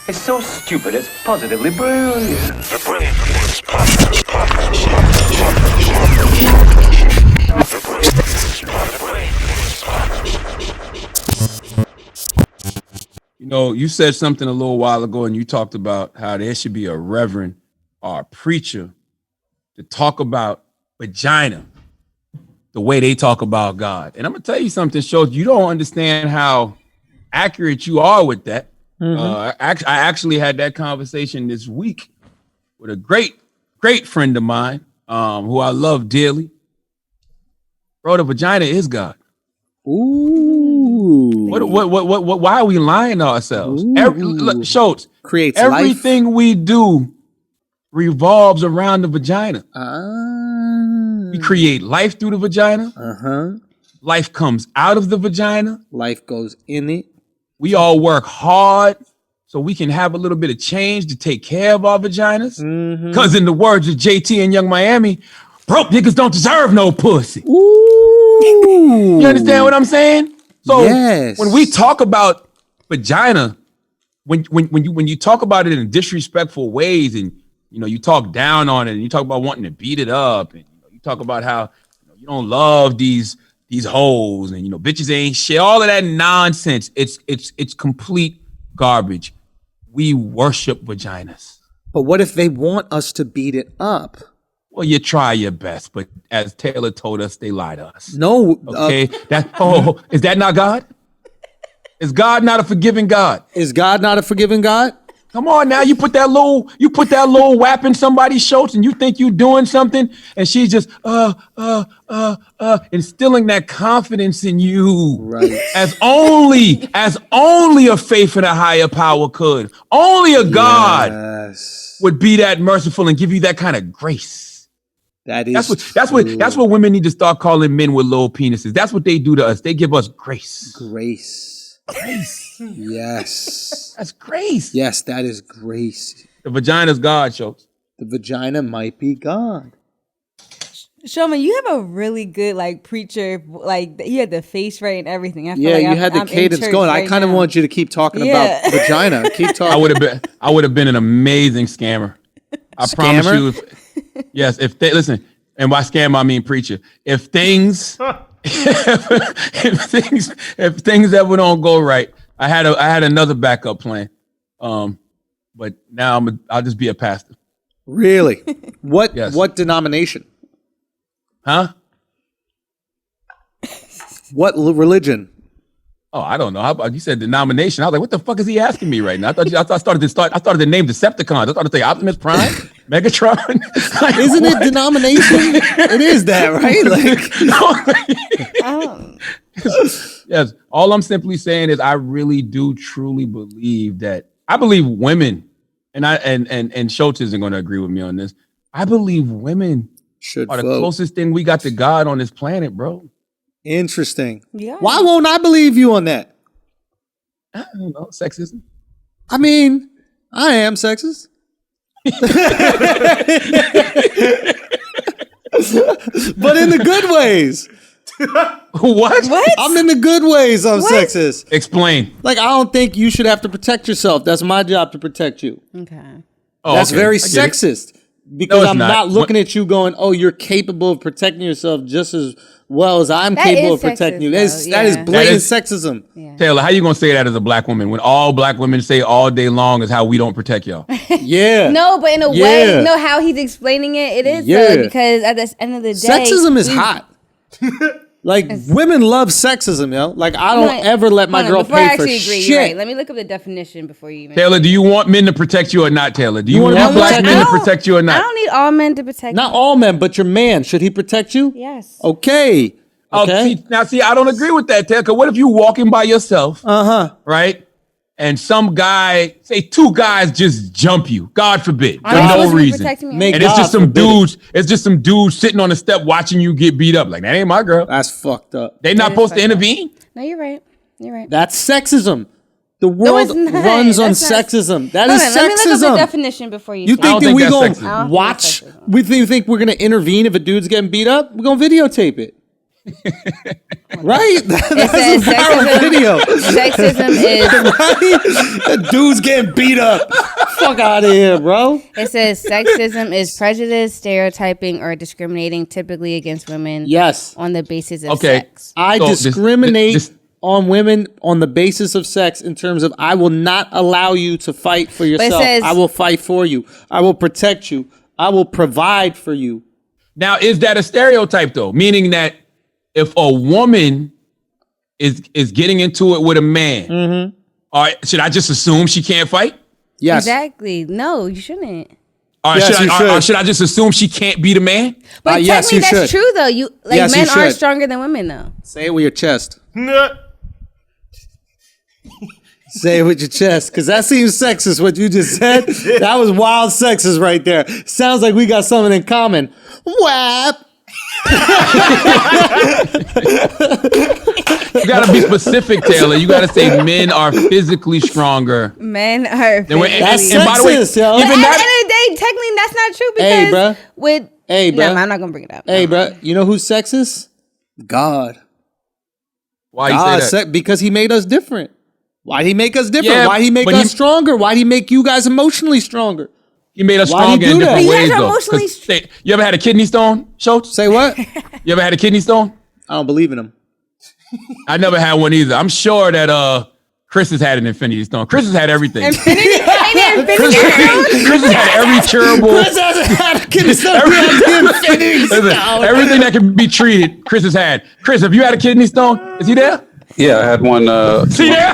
It's so stupid, it's positively brilliant. The Brilliant Boys Podcast. You know, you said something a little while ago and you talked about how there should be a reverend or a preacher to talk about vagina the way they talk about God. And I'm going to tell you something, Schulz, you don't understand how accurate you are with that. I actually had that conversation this week with a great friend of mine who I love dearly. Bro, the vagina is God. Ooh. What why are we lying to ourselves? Schulz, Creates everything life. we do revolves around the vagina. We create life through the vagina. Life comes out of the vagina. Life goes in it. We all work hard so we can have a little bit of change to take care of our vaginas. Because in the words of JT and Young Miami, broke niggas don't deserve no pussy. Ooh. You understand what I'm saying? So Yes. when we talk about vagina, when you talk about it in disrespectful ways, and you talk down on it, and you talk about wanting to beat it up, and you talk about how you don't love these hoes, and bitches ain't shit, all of that nonsense. It's complete garbage. We worship vaginas. But what if they want us to beat it up? Well, you try your best, but as Taylor told us, they lie to us. No. Okay. Is that not God? Is God not a forgiving God? Is God not a forgiving God? Come on now, you put that little whap in somebody's shoulders and you think you doing something, and she's just instilling that confidence in you. Right. As only a faith in a higher power could. Only a God would be that merciful and give you that kind of grace. That's what women need to start calling men with little penises. That's what they do to us. They give us grace. Grace. Yes. That's grace. Yes, that is grace. The vagina's God, Schulz. The vagina might be God. Showman, you have a really good preacher, you had the face right and everything. I feel You had the cadence going. I kind of want you to keep talking about vagina. Keep talking. I would have been an amazing scammer. I promise you. Listen, and by scam I mean preacher. If things if things ever don't go right, I had another backup plan. But now I'll just be a pastor. Really? What? Yes. What denomination? Huh? What religion? Oh, I don't know. How about you said denomination? I was like, what the fuck is he asking me right now? I started to name Decepticons. I started to say Optimus Prime, Megatron. Isn't it denomination? It is that, right? Yes. All I'm simply saying is I really do truly believe that I believe women, and Schulz isn't going to agree with me on this. I believe women should are the vote. closest thing we got to God on this planet, bro. Interesting. Yeah. Why won't I believe you on that? I don't know. Sexism. I mean, I am sexist. But in the good ways. What? I'm in the good ways I'm sexist. Explain. I don't think you should have to protect yourself. That's my job to protect you. Okay. Oh, That's okay. very I get it. sexist. Because No, it's I'm not. not looking at you going, oh, you're capable of protecting yourself just as well as I'm That capable is of protecting you. sexist, That is though, yeah. blatant That sexism. Yeah. Taylor, how you gonna say that as a black woman when all black women say all day long is how we don't protect y'all? Yeah. No, but in a Yeah. way, how he's explaining it is Yeah. because at the end of the day, Sexism is hot. Women love sexism, yo. I don't ever let my girl before I pay for actually agree, shit. you're right. Let me look up the definition before you even. Taylor, do you want men to protect you or not, Taylor? Do you want wanna be black protected? men to protect you or I not? don't need all men to protect Not me. all men, but your man. Should he protect you? Yes. Okay. Okay. See, I don't agree with that, Taylor. Because what if you walking by yourself, right? And some guy, say two guys just jump you, God forbid, for no reason. Make And it's God just some forbid it. dudes, sitting on the step watching you get beat up. Like, that ain't my girl. That's fucked up. They not supposed to intervene. No, you're right. You're right. That's sexism. The world it's not. runs on That's not- sexism. That Hold is on, let me look up the sexism. definition before you. You say think it. that we that's gonna sexism. watch? We think we're gonna intervene if a dude's getting beat up? We're gonna videotape it. Right? That's says a viral video. Sexism is. That dude's getting beat up. Fuck out of here, bro. It says sexism is prejudice, stereotyping, or discriminating, typically against women. Yes. On the basis of Okay. sex. I So discriminate on women on the basis of sex in terms of I will not allow you to fight for yourself. says- I will fight for you. I will protect you. I will provide for you. Now, is that a stereotype though? Meaning that if a woman is getting into it with a man, should I just assume she can't fight? Yes. Exactly. No, you shouldn't. Or Yes, you should. should I just assume she can't beat a man? But yes, technically, you that's should. true though. You Yes, you men are should. stronger than women though. Say it with your chest. Say it with your chest, because that seems sexist, what you just said. That was wild sexist right there. Sounds like we got something in common. WAP. You gotta be specific, Taylor. You gotta say men are physically stronger. Men are. Than women. That's And by the way, sexist, yo. But even at that. the end of the day, technically, that's not true because Hey, bruh. with Hey, no, bruh. I'm not gonna bring it up. Hey, bro, you know who's sexist? God. Why you God, say that? because he made us different. Why'd he make us different? Yeah, Why'd he make but us he- stronger? Why'd he make you guys emotionally stronger? He made us Why'd he stronger in do that? different But you ways guys are though. emotionally 'Cause you ever had a kidney stone, Schultz? Say what? You ever had a kidney stone? I don't believe in him. I never had one either. I'm sure that Chris has had an infinity stone. Chris has had everything. Infinity, ain't it Chris, infinity? Chris has had every curable, everything that can be treated. Chris has had. Chris, have you had a kidney stone? Is he there? Yeah, I had one. See there?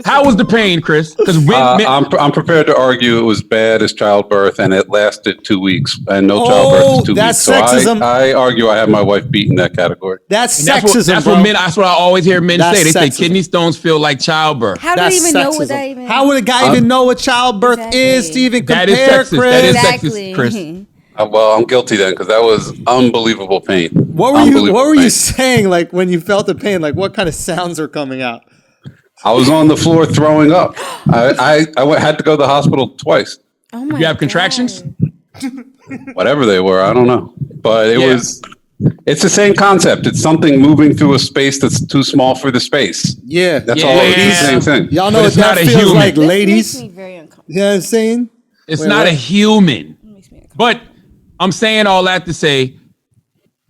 How was the pain, Chris? Because I'm prepared to argue it was bad as childbirth, and it lasted 2 weeks, and no childbirth is 2 that's weeks. sexism. So I argue I have my wife beat in that category. That's that's sexism, what bro. men. That's what I always hear men That's say. They say sexism. kidney stones feel like childbirth. How do That's you even know sexism. what that even? How would a guy even know what childbirth is to even That compare, is sexist. Chris? That is Exactly. sexist, Chris. Well, I'm guilty then because that was unbelievable pain. What were Unbelievable you pain. saying? Like when you felt the pain, like what kind of sounds are coming out? I was on the floor throwing up. I had to go to the hospital twice. Oh my You have God. contractions? Whatever they were, I don't know. But it's the same concept. It's something moving through a space that's too small for the space. Yeah. That's all. It's the same thing. Y'all But know what it's that not a feels human. like, This ladies. makes me very uncomfortable. You know what I'm saying? It's Wait, not what? a human. Makes me uncomfortable. But I'm saying all that to say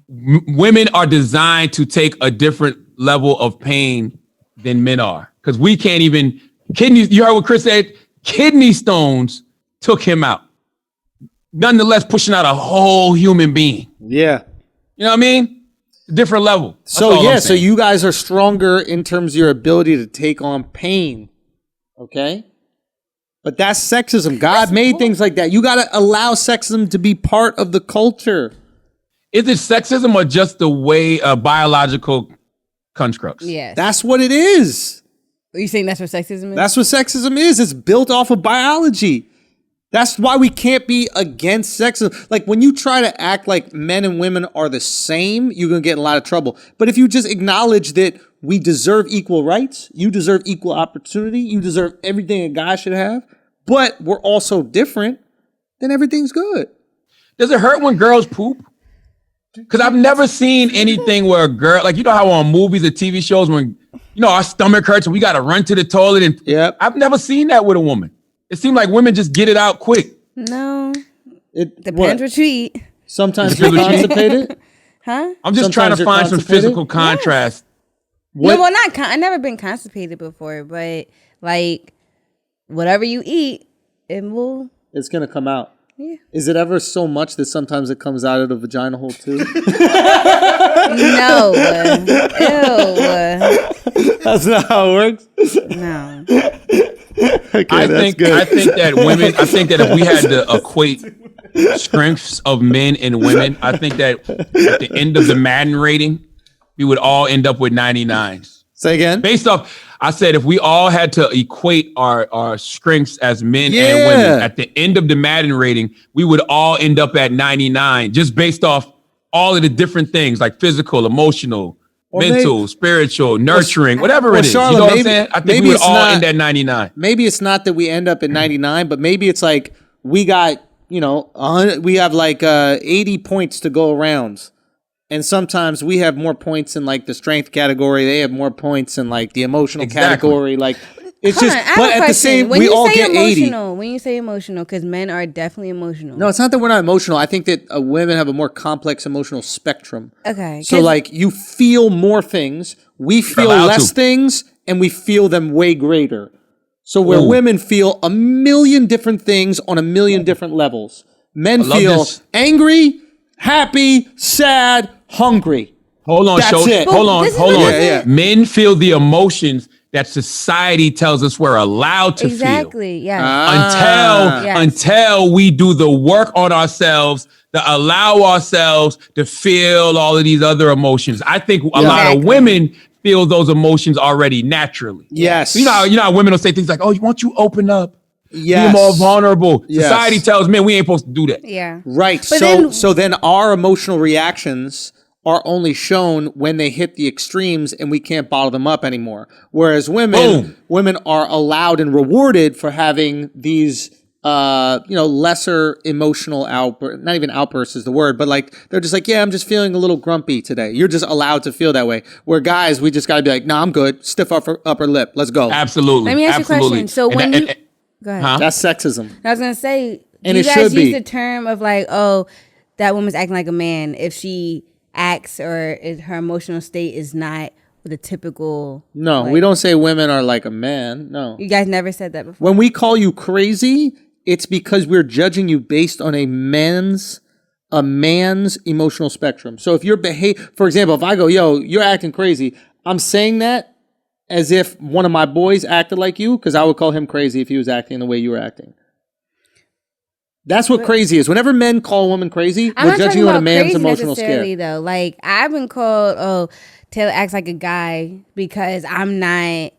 women are designed to take a different level of pain than men are. Because we can't even kidneys. You heard what Chris said? Kidney stones took him out. Nonetheless, pushing out a whole human being. Yeah. You know what I mean? Different level. That's So all I'm yeah, so saying. you guys are stronger in terms of your ability to take on pain. Okay? But that's sexism. God made things like that. You got to allow sexism to be part of the culture. Is it sexism or just the way biological constructs? Yes. That's what it is. Are you saying that's what sexism is? That's what sexism is. It's built off of biology. That's why we can't be against sexism. Like when you try to act like men and women are the same, you're going to get in a lot of trouble. But if you just acknowledge that we deserve equal rights, you deserve equal opportunity, you deserve everything a guy should have, but we're also different, then everything's good. Does it hurt when girls poop? Because I've never seen anything where a girl, like, you know how on movies or TV shows when, you know, our stomach hurts and we got to run to the toilet. And Yep. I've never seen that with a woman. It seemed like women just get it out quick. No. It Depends what you eat. Sometimes you're constipated. Huh? I'm just trying Sometimes to you're find some constipated? physical contrast. What? No, well, not. I've never been constipated before, but like whatever you eat, it will. It's going to come out. Yeah. Is it ever so much that sometimes it comes out of the vagina hole too? No. Ew. That's not how it works. No. Okay, I that's think good. I think that women. I think that if we had to equate strengths of men and women, I think that at the end of the Madden rating, we would all end up with 99s. Say again. Based off, I said if we all had to equate our strengths as men and Yeah. women at the end of the Madden rating, we would all end up at 99, just based off all of the different things like physical, emotional, Or mental, spiritual, nurturing, whatever it is. Charlotte, You know what I'm maybe- saying? I think maybe we would it's all not- end at 99. Maybe it's not that we end up at 99, but maybe it's like we got, we have like 80 points to go around. And sometimes we have more points in like the strength category. They have more points in like the emotional category. Like it's just, but at the same, we all get 80. When you say emotional, because men are definitely emotional. No, it's not that we're not emotional. I think that women have a more complex emotional spectrum. Okay. So like you feel more things, we feel less things, and we feel them way greater. So where women feel a million different things on a million different levels. Men feel angry, happy, sad, hungry. Hold on, That's it. Hold on. Yeah. Men feel the emotions that society tells us we're allowed to feel. Exactly. Yeah. Until we do the work on ourselves to allow ourselves to feel all of these other emotions. I think a lot of women feel those emotions already naturally. Yes. You know how women will say things like, "Oh, won't you open up? Yes. Be more vulnerable." Yes. Society tells men we ain't supposed to do that. Yeah. Right. But So then our emotional reactions are only shown when they hit the extremes and we can't bottle them up anymore. Whereas women are allowed and rewarded for having these lesser emotional not even outbursts is the word, but like they're just like, yeah, I'm just feeling a little grumpy today. You're just allowed to feel that way. Where guys, we just got to be like, nah, I'm good. Stiff upper lip. Let's go. Absolutely. Let me ask you a question. So go ahead. That's sexism. I was gonna say, and do it you guys should use be the term of like, oh, that woman's acting like a man if she acts or her emotional state is not the typical? No, we don't say women are like a man. No. You guys never said that before? When we call you crazy, it's because we're judging you based on a man's emotional spectrum. So if you're for example, if I go, yo, you're acting crazy, I'm saying that as if one of my boys acted like you, because I would call him crazy if he was acting the way you were acting. That's what crazy is. Whenever men call a woman crazy, we're judging you on a man's emotional scale. Though, like I've been called, oh, Taylor acts like a guy because I'm not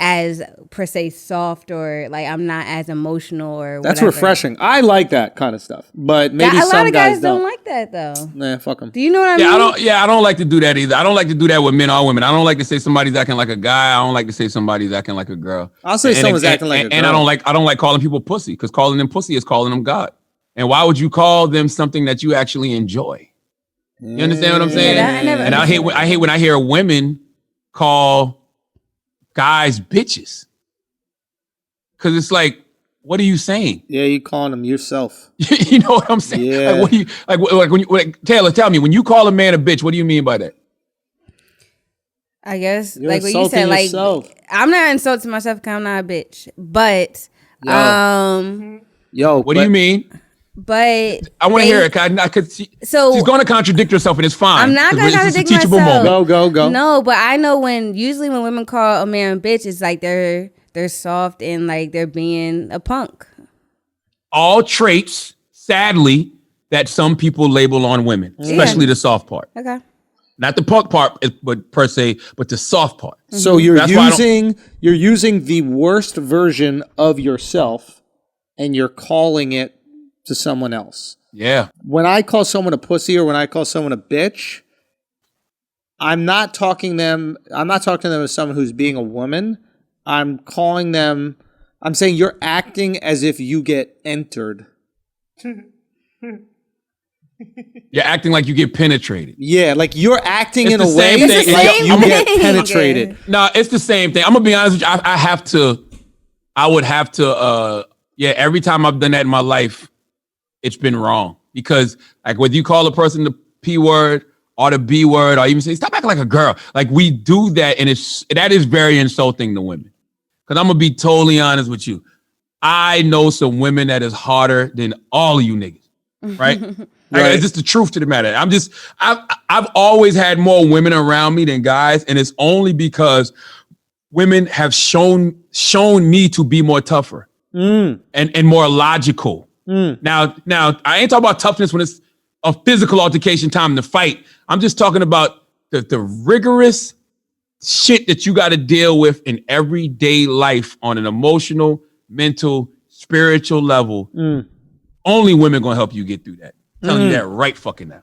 as per se soft, or like I'm not as emotional, or that's whatever. refreshing. I like that kind of stuff, but maybe a lot of guys don't like that though. Nah, fuck them. Do you know what I mean? I don't like to do that either. I don't like to do that with men or women. I don't like to say somebody's acting like a guy. I don't like to say somebody's acting like a girl. I'll say someone's acting like a girl. And I don't like calling people pussy, because calling them pussy is calling them God. And why would you call them something that you actually enjoy? You understand what I'm saying? Yeah, I hate when I hear women call guys bitches. Because it's like, what are you saying? Yeah, you calling them yourself. You know what I'm saying? Yeah. Like, what do you like? Taylor, tell me, when you call a man a bitch, what do you mean by that? I guess You're like what you said, like yourself. I'm not insulting myself because I'm not a bitch, but What do you mean? But I want to hear it. I could see. So she's going to contradict herself, and it's fine. I'm not going to contradict myself. Moment. Go. No, but I know usually when women call a man a bitch, it's like they're soft and like they're being a punk. All traits, sadly, that some people label on women, especially the soft part. Okay. Not the punk part, but per se, but the soft part. So you're using the worst version of yourself, and you're calling it to someone else. Yeah. When I call someone a pussy or when I call someone a bitch, I'm not talking to them as someone who's being a woman. I'm saying you're acting as if you get entered. You're acting like you get penetrated. Yeah, like you're acting in a the way same that thing. like you get thing. penetrated. No, it's the same thing. I'm gonna be honest with you. I would have to every time I've done that in my life, it's been wrong. Because like whether you call a person the P word or the B word, or even say, stop acting like a girl. Like we do that, and that is very insulting to women. Because I'm gonna be totally honest with you. I know some women that is harder than all of you niggas. Right? It's just the truth to the matter. I've always had more women around me than guys, and it's only because women have shown me to be more tougher and more logical. Now, I ain't talking about toughness when it's a physical altercation time to fight. I'm just talking about the rigorous shit that you got to deal with in everyday life on an emotional, mental, spiritual level. Only women gonna help you get through that. I'm telling you that right fucking now.